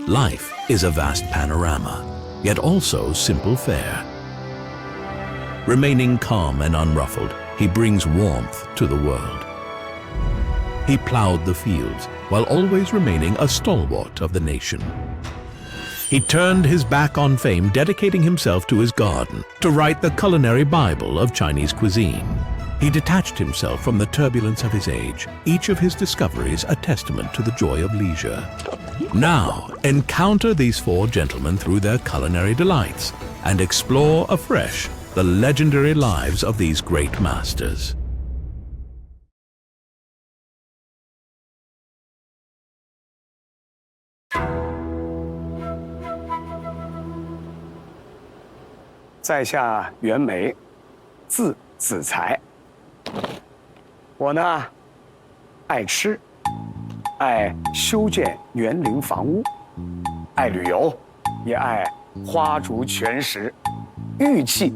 Life is a vast panorama, yet also simple fare. Remaining calm and unruffled, he brings warmth to the world. He plowed the fields while always remaining a stalwart of the nation. He turned his back on fame, dedicating himself to his garden to write the culinary Bible of Chinese cuisine. He detached himself from the turbulence of his age, each of his discoveries a testament to the joy of leisure. Now, encounter these four gentlemen through their culinary delights and explore afresh the legendary lives of these great masters. 在下袁枚，字子才。我呢，爱吃，爱修建园林房屋，爱旅游，也爱花烛全食，玉器、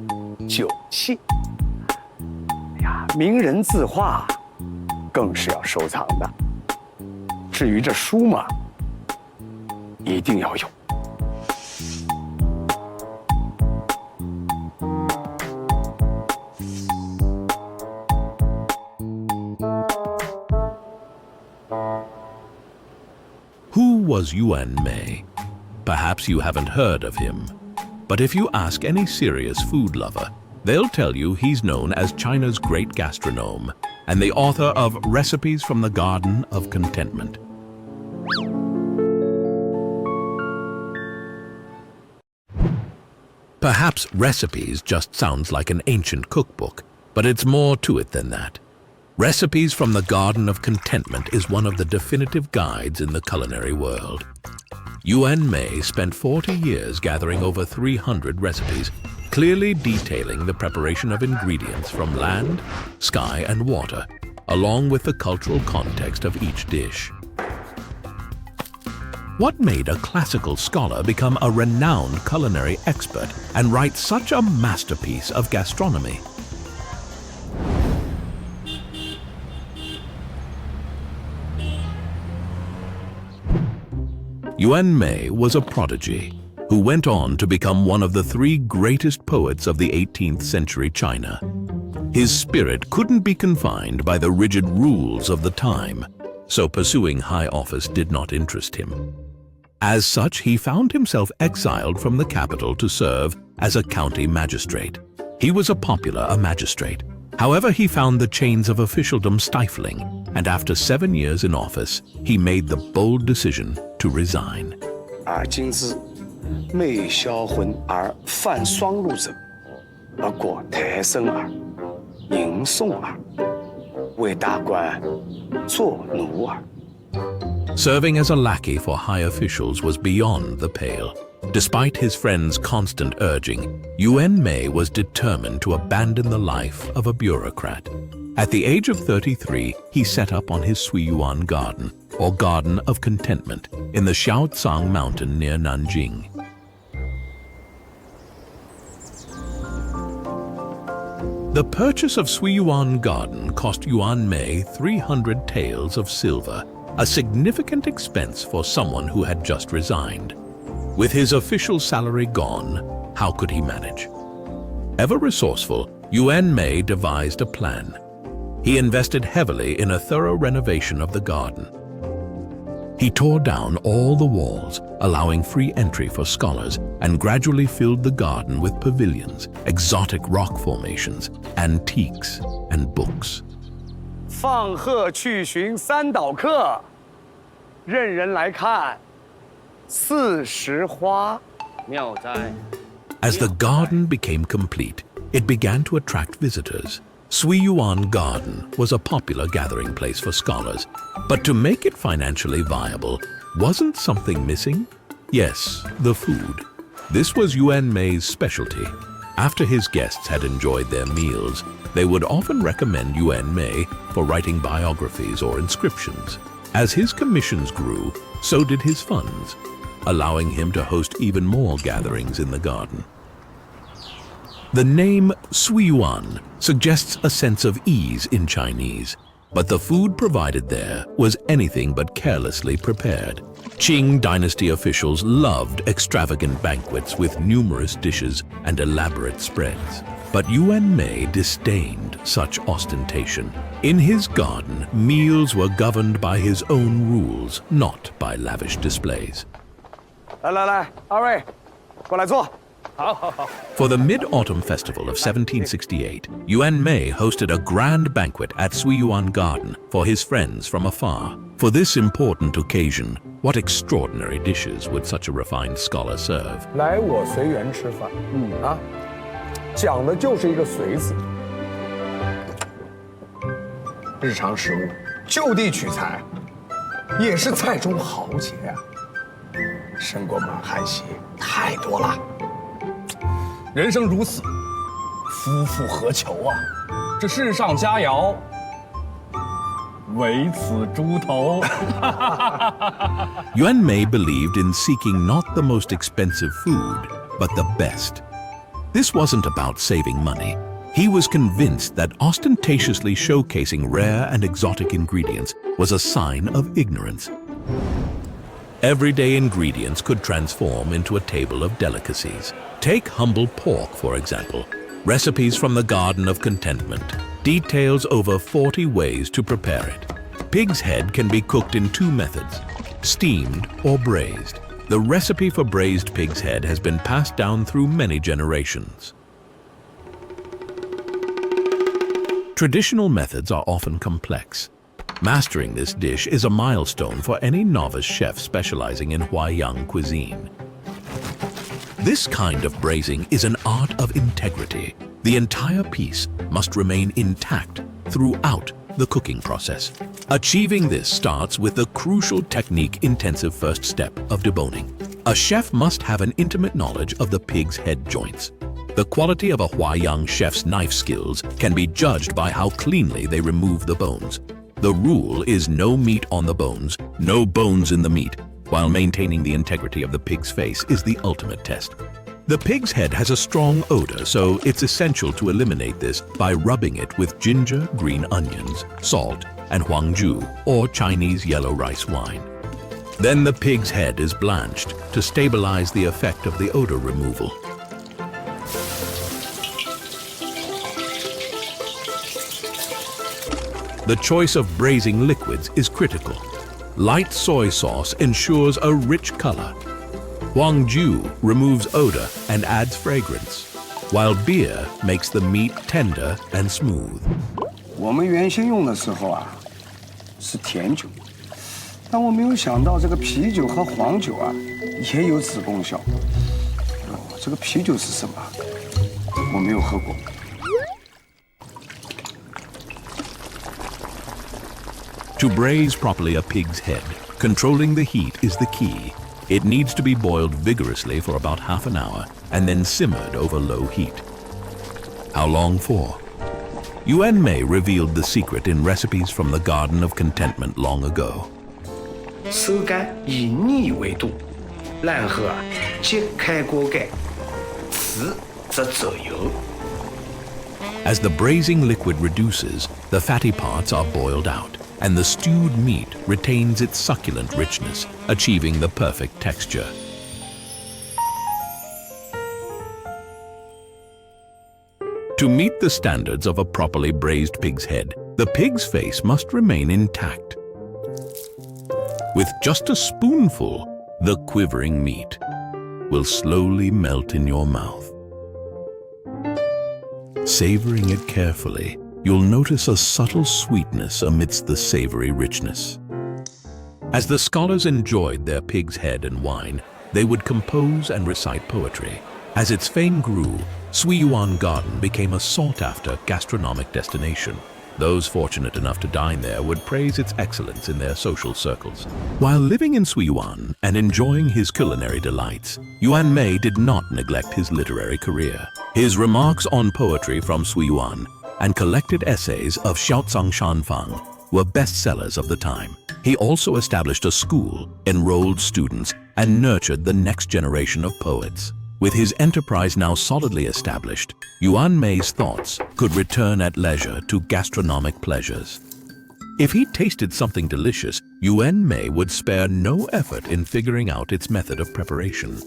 酒器。哎呀，名人字画更是要收藏的。至于这书嘛，一定要有。 Who was Yuan Mei? Perhaps you haven't heard of him. But if you ask any serious food lover, they'll tell you he's known as China's great gastronome and the author of Recipes from the Garden of Contentment. Perhaps Recipes just sounds like an ancient cookbook, but it's more to it than that. Recipes from the Garden of Contentment is one of the definitive guides in the culinary world. Yuan Mei spent 40 years gathering over 300 recipes, clearly detailing the preparation of ingredients from land, sky, and water, along with the cultural context of each dish. What made a classical scholar become a renowned culinary expert and write such a masterpiece of gastronomy? Yuan Mei was a prodigy who went on to become one of the three greatest poets of the 18th century China. His spirit couldn't be confined by the rigid rules of the time, so pursuing high office did not interest him. As such, he found himself exiled from the capital to serve as a county magistrate. He was a magistrate. However, he found the chains of officialdom stifling, and after 7 years in office, he made the bold decision to resign. 今之昧销魂而犯双路者，而过台生耳、吟诵耳，为大官作奴耳。 Serving as a lackey for high officials was beyond the pale. Despite his friends' constant urging, Yuan Mei was determined to abandon the life of a bureaucrat. At the age of 33, he set up on his Suiyuan Garden, or Garden of Contentment, in the Shaotsang mountain near Nanjing. The purchase of Suiyuan Garden cost Yuan Mei 300 taels of silver, a significant expense for someone who had just resigned. With his official salary gone, how could he manage? Ever resourceful, Yuan Mei devised a plan. He invested heavily in a thorough renovation of the garden. He tore down all the walls, allowing free entry for scholars, and gradually filled the garden with pavilions, exotic rock formations, antiques, and books. 放鹤去寻三岛客，任人来看40花。妙哉！ As the garden became complete, it began to attract visitors. Suiyuan Garden was a popular gathering place for scholars, but to make it financially viable, wasn't something missing? Yes, the food. This was Yuan Mei's specialty. After his guests had enjoyed their meals, they would often recommend Yuan Mei for writing biographies or inscriptions. As his commissions grew, so did his funds, allowing him to host even more gatherings in the garden. The name Suiyuan suggests a sense of ease in Chinese. but the food provided there was anything but carelessly prepared. Qing dynasty officials loved extravagant banquets with numerous dishes and elaborate spreads. But Yuan Mei disdained such ostentation. In his garden, meals were governed by his own rules, not by lavish displays. 来，二位，过来坐。 For the Mid-Autumn Festival of 1768, Yuan Mei hosted a grand banquet at Suiyuan Garden for his friends from afar. For this important occasion, what extraordinary dishes would such a refined scholar serve? 来我随缘吃饭，讲的就是一个随字。日常食物，就地取材，也是菜中豪杰啊。胜过满汉席太多了。人生如此，夫复何求啊？这世上佳肴，唯此猪头。Yuan Mei believed in seeking not the most expensive food, but the best. This wasn't about saving money. He was convinced that ostentatiously showcasing rare and exotic ingredients was a sign of ignorance. Everyday ingredients could transform into a table of delicacies. Take humble pork, for example. Recipes from the Garden of Contentment details over 40 ways to prepare it. Pig's head can be cooked in 2 methods, steamed or braised. The recipe for braised pig's head has been passed down through many generations. Traditional methods are often complex. Mastering this dish is a milestone for any novice chef specializing in Huaiyang cuisine. This kind of braising is an art of integrity. The entire piece must remain intact throughout the cooking process. Achieving this starts with the crucial technique-intensive first step of deboning. A chef must have an intimate knowledge of the pig's head joints. The quality of a Huaiyang chef's knife skills can be judged by how cleanly they remove the bones. The rule is no meat on the bones, no bones in the meat, while maintaining the integrity of the pig's face is the ultimate test. The pig's head has a strong odor, so it's essential to eliminate this by rubbing it with ginger, green onions, salt, and huangju, or Chinese yellow rice wine. Then the pig's head is blanched to stabilize the effect of the odor removal. The choice of braising liquids is critical. Light soy sauce ensures a rich color. Huangju removes odor and adds fragrance, while beer makes the meat tender and smooth. 我们原先用的时候啊，是甜酒，但我没有想到这个啤酒和黄酒啊，也有此功效。这个啤酒是什么？我没有喝过。 To braise properly a pig's head, controlling the heat is the key. It needs to be boiled vigorously for about half an hour and then simmered over low heat. How long for? Yuan Mei revealed the secret in recipes from the Garden of Contentment long ago. 收干以逆为度，然后揭开锅盖，此则走油。 As the braising liquid reduces, the fatty parts are boiled out, and the stewed meat retains its succulent richness, achieving the perfect texture. To meet the standards of a properly braised pig's head, the pig's face must remain intact. With just a spoonful, the quivering meat will slowly melt in your mouth. Savoring it carefully, you'll notice a subtle sweetness amidst the savory richness. As the scholars enjoyed their pig's head and wine, they would compose and recite poetry. As its fame grew, Suiyuan Garden became a sought-after gastronomic destination. Those fortunate enough to dine there would praise its excellence in their social circles. While living in Suiyuan and enjoying his culinary delights, Yuan Mei did not neglect his literary career. His remarks on poetry from Suiyuan and collected essays of Xiaozang Shanfang were bestsellers of the time. He also established a school, enrolled students, and nurtured the next generation of poets. With his enterprise now solidly established, Yuan Mei's thoughts could return at leisure to gastronomic pleasures. If he tasted something delicious, Yuan Mei would spare no effort in figuring out its method of preparation.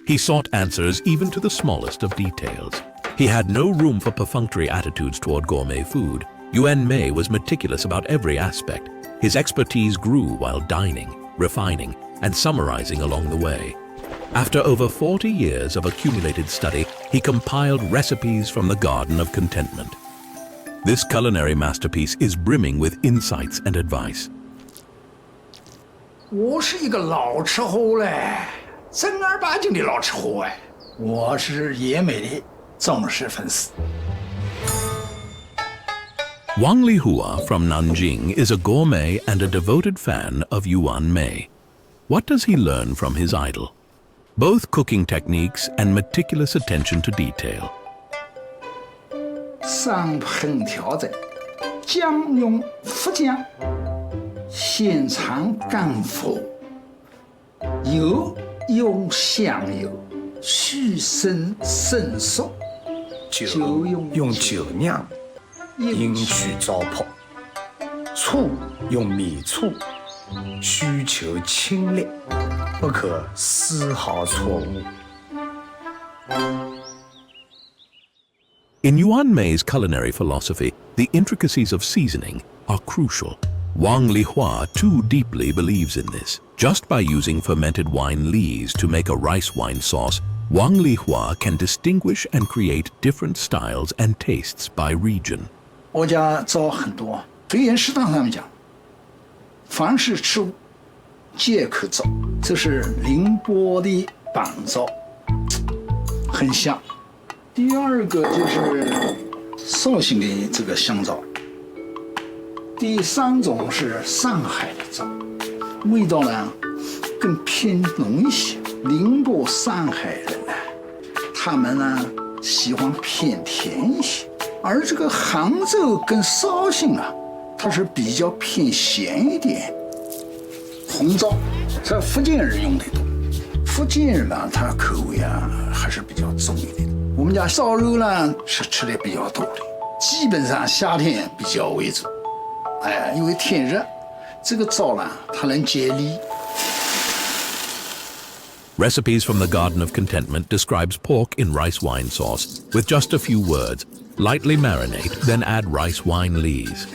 He sought answers even to the smallest of details. He had no room for perfunctory attitudes toward gourmet food. Yuan Mei was meticulous about every aspect. His expertise grew while dining, refining, and summarizing along the way. After over 40 years of accumulated study, he compiled recipes from the Garden of Contentment. This culinary masterpiece is brimming with insights and advice. 我是一个老吃货嘞，正儿八经的老吃货哎，我是野美的忠实粉丝。 Wang Lihua from Nanjing is a gourmet and a devoted fan of Yuan Mei. What does he learn from his idol? Both cooking techniques and meticulous attention to detail. 上烹调在，姜用福姜，现场干火，油用香油，去生生熟，酒用酒酿，因取糟粕；醋用米醋，需求清冽，不可丝毫错误。 In Yuan Mei's culinary philosophy, the intricacies of seasoning are crucial. Wang Lihua too deeply believes in this. Just by using fermented wine lees to make a rice wine sauce, Wang Lihua can distinguish and create different styles and tastes by region. 我家糟很多，肥源食堂上面讲，凡是吃物皆可糟，这是宁波的板糟，很香。 第二个就是绍兴的这个香糟，第三种是上海的糟，味道呢更偏浓一些。宁波、上海人呢，他们呢喜欢偏甜一些，而这个杭州跟绍兴啊，它是比较偏咸一点。红糟，这福建人用的多，福建人嘛，他口味啊还是比较重一点。 我们家烧肉呢是吃的比较多的，基本上夏天比较为主。哎，因为天热，这个糟呢它能解腻。 Recipes from the Garden of Contentment describes pork in rice wine sauce with just a few words. Lightly marinate, then add rice wine lees.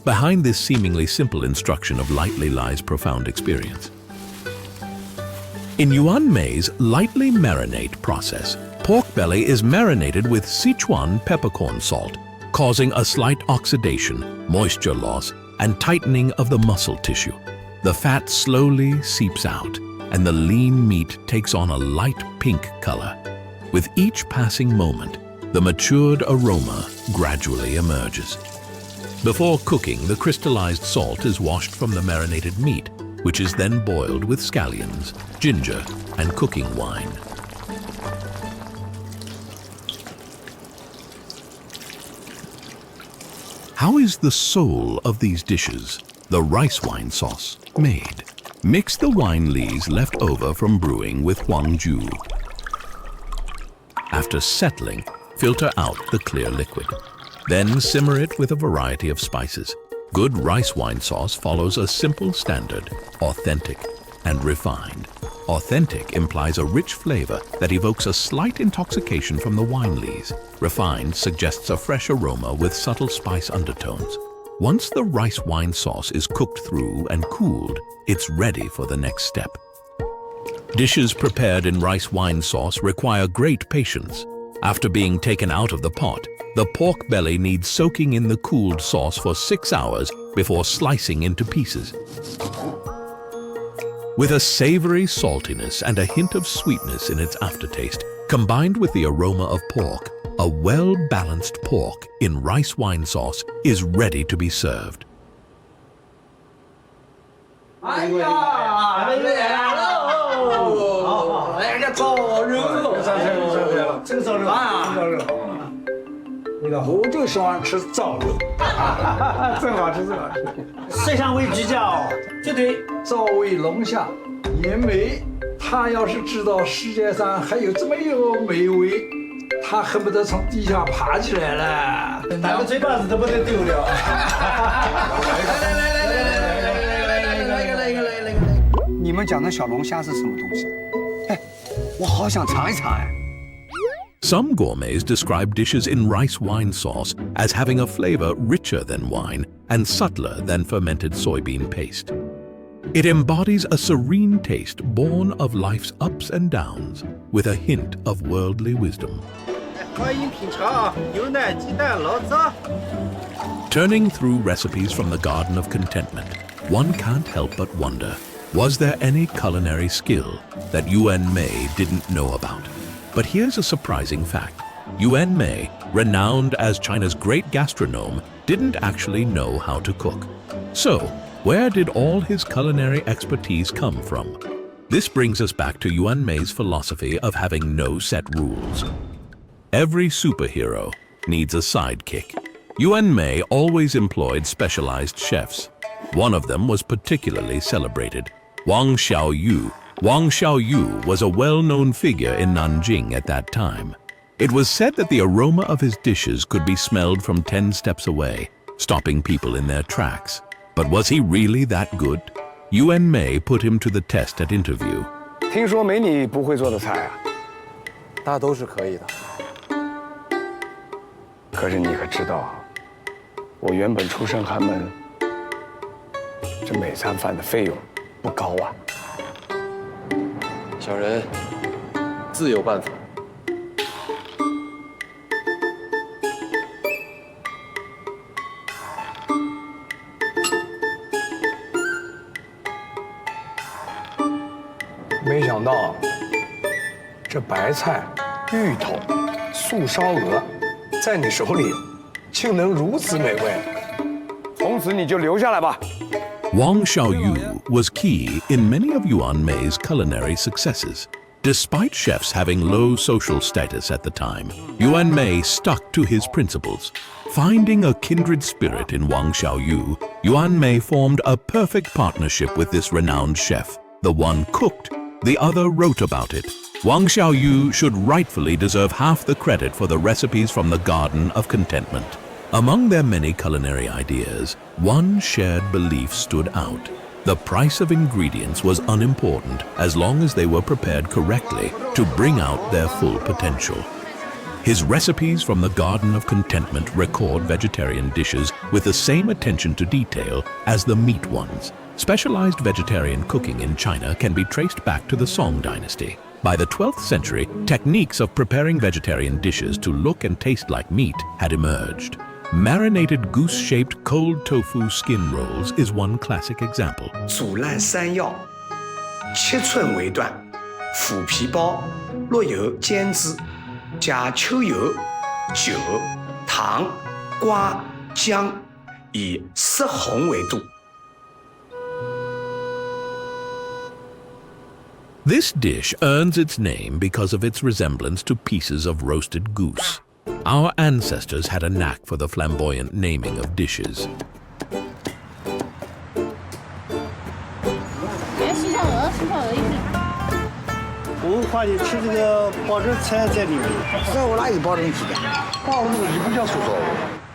Behind this seemingly simple instruction of lightly lies profound experience. In Yuan Mei's lightly marinate process, pork belly is marinated with Sichuan peppercorn salt, causing a slight oxidation, moisture loss, and tightening of the muscle tissue. The fat slowly seeps out, and the lean meat takes on a light pink color. With each passing moment, the matured aroma gradually emerges. Before cooking, the crystallized salt is washed from the marinated meat, which is then boiled with scallions, ginger, and cooking wine. How is the soul of these dishes, the rice wine sauce, made? Mix the wine lees left over from brewing with huangju. After settling, filter out the clear liquid. Then simmer it with a variety of spices. Good rice wine sauce follows a simple standard, authentic and refined. Authentic implies a rich flavor that evokes a slight intoxication from the wine lees. Refined suggests a fresh aroma with subtle spice undertones. Once the rice wine sauce is cooked through and cooled, it's ready for the next step. Dishes prepared in rice wine sauce require great patience. After being taken out of the pot, the pork belly needs soaking in the cooled sauce for 6 hours before slicing into pieces. With a savory saltiness and a hint of sweetness in its aftertaste, combined with the aroma of pork, a well-balanced pork in rice wine sauce is ready to be served. 哎呀，美味来喽！哎呀，烧肉，这个烧肉啊，烧肉。那个我就喜欢吃糟肉，真好吃，真好吃。色香味俱佳哦，绝对。糟味龙虾，颜美，他要是知道世界上还有这么一个美味，他恨不得从地下爬起来了。打个嘴巴子都不能丢掉。来，你们讲的小龙虾是什么东西？哎，我好想尝一尝哎。 Some gourmets describe dishes in rice wine sauce as having a flavor richer than wine and subtler than fermented soybean paste. It embodies a serene taste born of life's ups and downs with a hint of worldly wisdom. 欢迎品尝牛奶鸡蛋醪糟。 Turning through recipes from the Garden of Contentment, one can't help but wonder, was there any culinary skill that Yuan Mei didn't know about? But here's a surprising fact. Yuan Mei, renowned as China's great gastronome, didn't actually know how to cook. So, where did all his culinary expertise come from? This brings us back to Yuan Mei's philosophy of having no set rules. Every superhero needs a sidekick. Yuan Mei always employed specialized chefs. One of them was particularly celebrated, Wang Xiaoyu. Wang Xiaoyu was a well-known figure in Nanjing at that time. It was said that the aroma of his dishes could be smelled from 10 steps away, stopping people in their tracks. But was he really that good? Yuan Mei put him to the test at interview. 听说没你不会做的菜啊？那都是可以的。可是你可知道，我原本出身寒门，这每餐饭的费用不高啊。 小人自有办法。没想到，这白菜、芋头、素烧鹅，在你手里竟能如此美味。从此你就留下来吧。 Wang Xiaoyu was key in many of Yuan Mei's culinary successes. Despite chefs having low social status at the time, Yuan Mei stuck to his principles. Finding a kindred spirit in Wang Xiaoyu, Yuan Mei formed a perfect partnership with this renowned chef. The one cooked, the other wrote about it. Wang Xiaoyu should rightfully deserve half the credit for the recipes from the Garden of Contentment. Among their many culinary ideas, one shared belief stood out. The price of ingredients was unimportant as long as they were prepared correctly to bring out their full potential. His recipes from the Garden of Contentment record vegetarian dishes with the same attention to detail as the meat ones. Specialized vegetarian cooking in China can be traced back to the Song dynasty. By the 12th century, techniques of preparing vegetarian dishes to look and taste like meat had emerged. Marinated goose-shaped cold tofu skin rolls is one classic example. 煮烂山药，切寸为段，腐皮包，落油煎制，加秋油、酒、糖、瓜、姜，以色红为度。 This dish earns its name because of its resemblance to pieces of roasted goose. Our ancestors had a knack for the flamboyant naming of dishes. 西烧鹅意思。我怕你吃这个包着菜在里面。这我哪有包着鸡的？包子你不叫素烧鹅？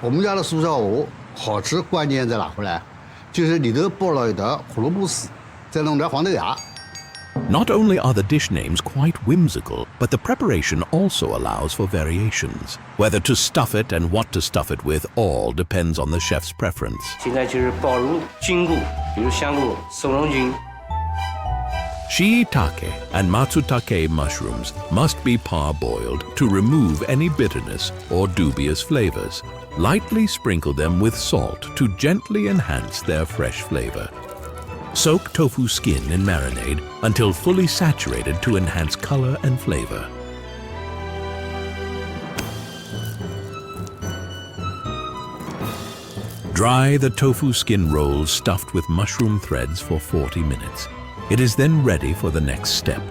我们家的素烧鹅好吃，关键在哪回来？就是里头包了一点胡萝卜丝，再弄点黄豆芽。 Not only are the dish names quite whimsical, but the preparation also allows for variations. Whether to stuff it and what to stuff it with all depends on the chef's preference. 现在就是包入菌菇，比如香菇、松茸菌。 Shiitake and matsutake mushrooms must be parboiled to remove any bitterness or dubious flavors. Lightly sprinkle them with salt to gently enhance their fresh flavor. Soak tofu skin in marinade until fully saturated to enhance color and flavor. Dry the tofu skin rolls stuffed with mushroom threads for 40 minutes. It is then ready for the next step.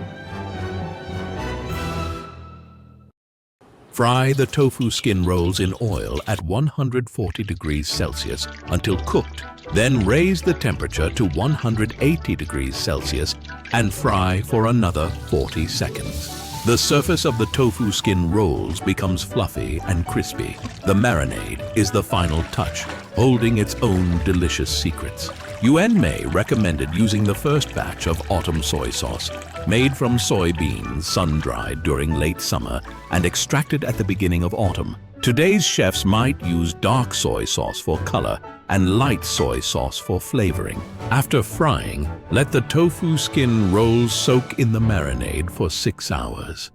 Fry the tofu skin rolls in oil at 140 degrees Celsius until cooked. Then raise the temperature to 180 degrees Celsius and fry for another 40 seconds. The surface of the tofu skin rolls becomes fluffy and crispy. The marinade is the final touch, holding its own delicious secrets. Yuan Mei recommended using the first batch of autumn soy sauce, made from soybeans sun-dried during late summer and extracted at the beginning of autumn. Today's chefs might use dark soy sauce for color and light soy sauce for flavoring. After frying, let the tofu skin rolls soak in the marinade for 6 hours.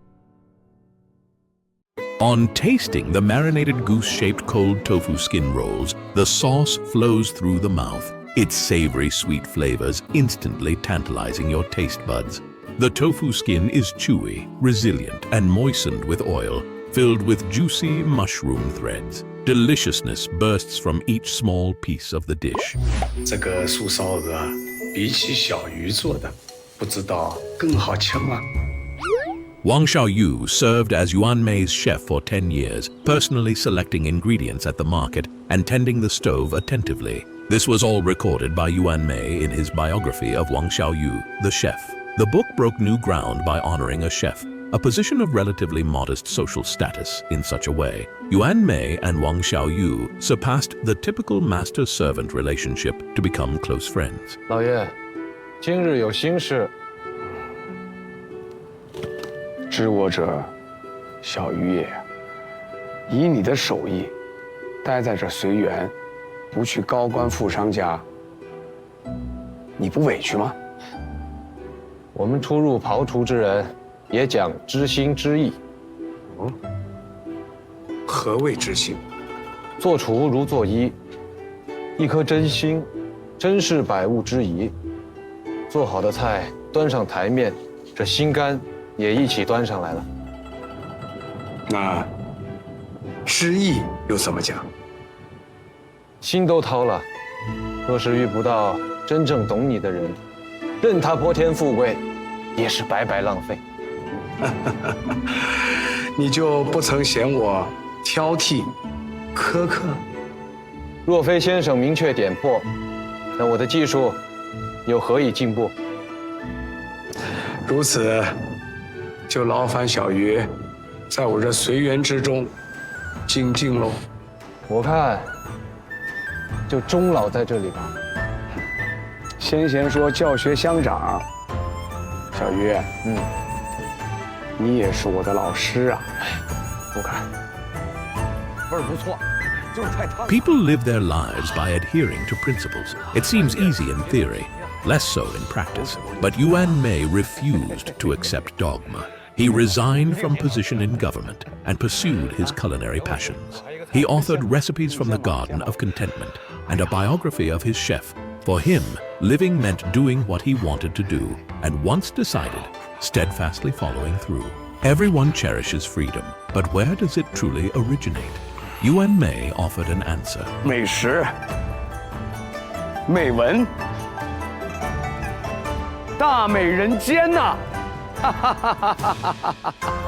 On tasting the marinated goose-shaped cold tofu skin rolls, the sauce flows through the mouth, its savory sweet flavors instantly tantalizing your taste buds. The tofu skin is chewy, resilient, and moistened with oil, filled with juicy mushroom threads. Deliciousness bursts from each small piece of the dish. 这个素烧鹅比起小鱼做的，不知道更好吃吗？ Wang Xiaoyu served as Yuan Mei's chef for 10 years, personally selecting ingredients at the market and tending the stove attentively. This was all recorded by Yuan Mei in his biography of Wang Xiaoyu, the chef. The book broke new ground by honoring a chef, a position of relatively modest social status in such a way. Yuan Mei and Wang Xiaoyu surpassed the typical master-servant relationship to become close friends. 老爷，今日有心事。知我者，小鱼也。以你的手艺，待在这随园，不去高官富商家，你不委屈吗？我们出入庖厨之人，也讲知心知意。何谓知心？做厨如做衣，一颗真心，真是百物之宜。做好的菜端上台面，这心肝也一起端上来了。那知意又怎么讲？心都掏了，若是遇不到真正懂你的人，任他泼天富贵，也是白白浪费。你就不曾嫌我挑剔、苛刻？若非先生明确点破，那我的技术又何以进步？如此，就劳烦小鱼，在我这随园之中精进喽。我看，就终老在这里吧。先贤说教学相长，小鱼，你也是我的老师啊。不敢，味儿不错，就是太烫。 People live their lives by adhering to principles. It seems easy in theory, less so in practice. But Yuan Mei refused to accept dogma. He resigned from position in government and pursued his culinary passions. He authored recipes from the Garden of Contentment and a biography of his chef. For him, living meant doing what he wanted to do, and once decided, steadfastly following through. Everyone cherishes freedom, but where does it truly originate? Yuan Mei offered an answer. 美食、美文、大美人间呐！哈哈哈哈哈哈！